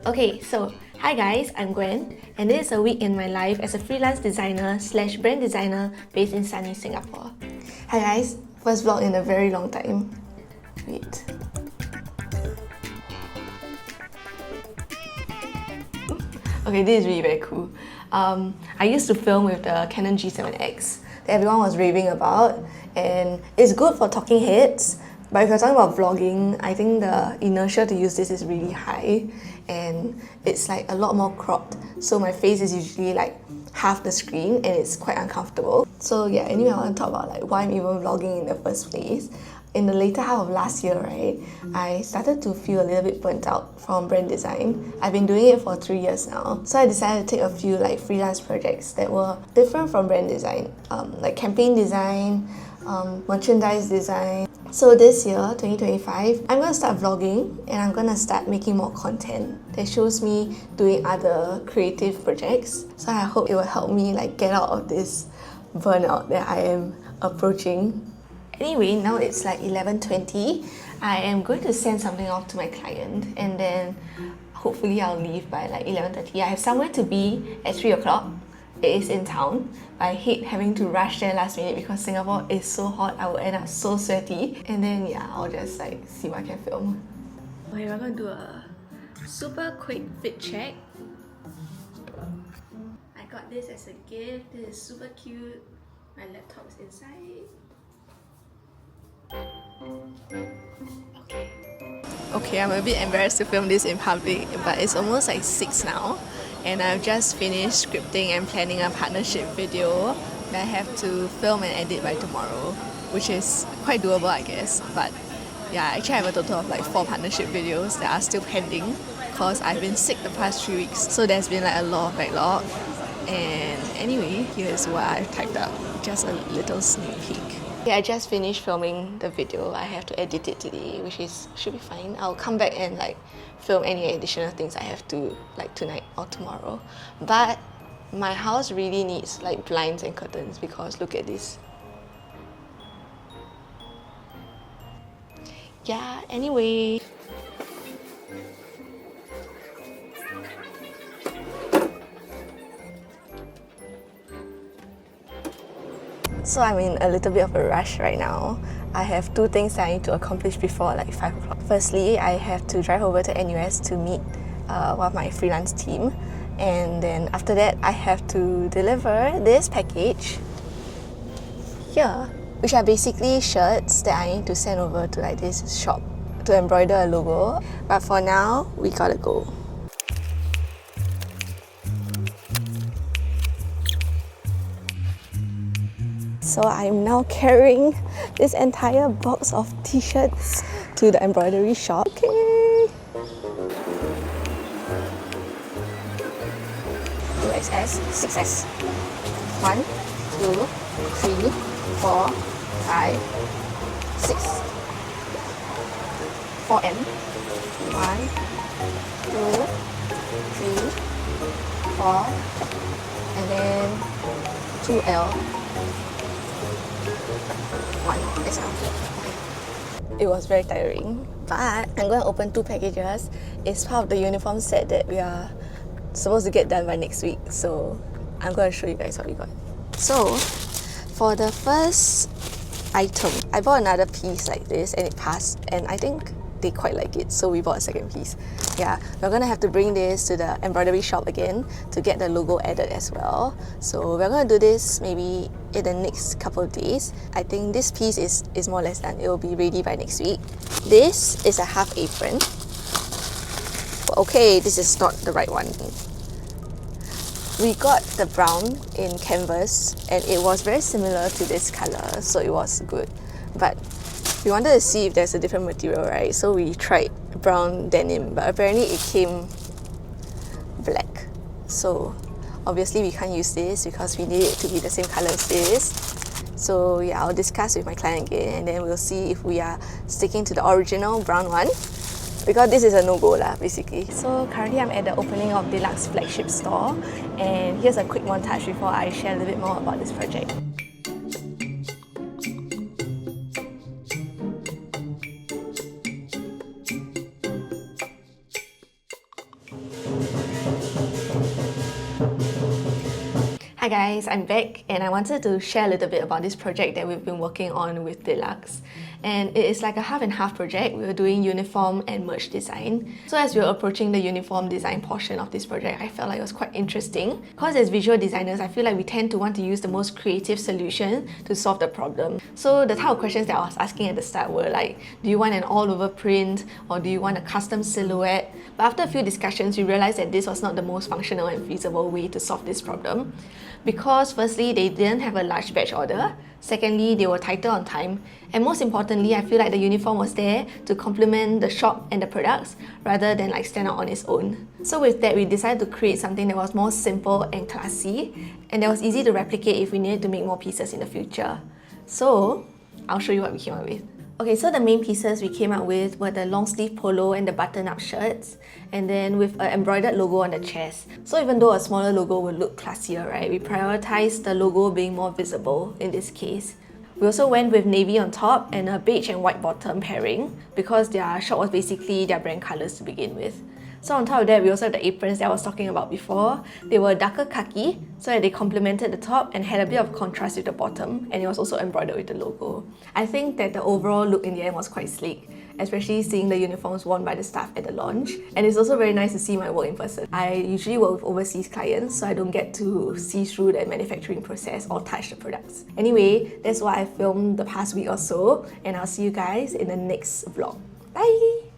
Okay, so hi guys, I'm Gwen, and this is a week in my life as a freelance designer slash brand designer based in sunny Singapore. Hi guys, first vlog in a very long time. Wait. Okay, this is really very cool. I used to film with the Canon G7X that everyone was raving about, and it's good for talking heads. But if you're talking about vlogging, I think the inertia to use this is really high, and it's like a lot more cropped. So my face is usually like half the screen, and it's quite uncomfortable. So yeah, anyway, I want to talk about like why I'm even vlogging in the first place. In the later half of last year, right, I started to feel a little bit burnt out from brand design. I've been doing it for 3 years now. So I decided to take a few like freelance projects that were different from brand design, like campaign design, merchandise design. So this year, 2025, I'm gonna start vlogging and I'm gonna start making more content that shows me doing other creative projects. So I hope it will help me like get out of this burnout that I am approaching. Anyway, now it's like 11:20. I am going to send something off to my client and then hopefully I'll leave by like 11:30. I have somewhere to be at 3 o'clock. It is in town. I hate having to rush there last minute because Singapore is so hot. I will end up so sweaty. And then yeah, I'll just like see what I can film. Okay, we're gonna do a super quick fit check. I got this as a gift. This is super cute. My laptop is inside. Okay, I'm a bit embarrassed to film this in public, but it's almost like 6 now, and I've just finished scripting and planning a partnership video that I have to film and edit by tomorrow, which is quite doable, I guess. But yeah, actually I have a total of like 4 partnership videos that are still pending because I've been sick the past 3 weeks, so there's been like a lot of backlog. And anyway, here's what I've typed up, just a little sneak peek. Yeah, I just finished filming the video. I have to edit it today, which should be fine. I'll come back and like film any additional things I have to like tonight or tomorrow. But my house really needs like blinds and curtains because look at this. Yeah, anyway. So I'm in a little bit of a rush right now. I have 2 things that I need to accomplish before like 5 o'clock. Firstly, I have to drive over to NUS to meet one of my freelance team. And then after that, I have to deliver this package here, which are basically shirts that I need to send over to like this shop to embroider a logo. But for now, we gotta go. So I'm now carrying this entire box of t-shirts to the embroidery shop. Okay. 2XS, 6S. 1, 2, 3, 4, 5, 6. 4M. 1, 2, 3, 4, and then 2L. It was very tiring, but I'm going to open 2 packages. It's part of the uniform set that we are supposed to get done by next week, so I'm going to show you guys what we got. So for the first item, I bought another piece like this and it passed, and I think they quite like it, so we bought a second piece. Yeah, we're gonna have to bring this to the embroidery shop again to get the logo added as well. So we're gonna do this maybe in the next couple of days. I think this piece is more or less done. It will be ready by next week. This is a half apron. Okay, this is not the right one. We got the brown in canvas and it was very similar to this color, so it was good. But we wanted to see if there's a different material, right? So we tried brown denim, but apparently it came black. So obviously we can't use this because we need it to be the same color as this. So yeah, I'll discuss with my client again and then we'll see if we are sticking to the original brown one, because this is a no-go lah, basically. So currently I'm at the opening of Delugs flagship store, and here's a quick montage before I share a little bit more about this project. Hi guys, I'm back and I wanted to share a little bit about this project that we've been working on with Delugs. And it is like a half and half project. We were doing uniform and merch design. So as we were approaching the uniform design portion of this project, I felt like it was quite interesting. Because as visual designers, I feel like we tend to want to use the most creative solution to solve the problem. So the type of questions that I was asking at the start were like, do you want an all-over print or do you want a custom silhouette? But after a few discussions, we realized that this was not the most functional and feasible way to solve this problem. Because firstly, they didn't have a large batch order. Secondly, they were tighter on time. And most importantly, I feel like the uniform was there to complement the shop and the products rather than like stand out on its own. So with that, we decided to create something that was more simple and classy and that was easy to replicate if we needed to make more pieces in the future. So I'll show you what we came up with. Okay, so the main pieces we came up with were the long sleeve polo and the button-up shirts, and then with an embroidered logo on the chest. So even though a smaller logo would look classier, right, we prioritized the logo being more visible in this case. We also went with navy on top and a beige and white bottom pairing because their shop was basically their brand colours to begin with. So on top of that, we also had the aprons that I was talking about before. They were darker khaki, so that they complemented the top and had a bit of contrast with the bottom, and it was also embroidered with the logo. I think that the overall look in the end was quite sleek, especially seeing the uniforms worn by the staff at the launch. And it's also very nice to see my work in person. I usually work with overseas clients, so I don't get to see through the manufacturing process or touch the products. Anyway, that's what I filmed the past week or so, and I'll see you guys in the next vlog. Bye!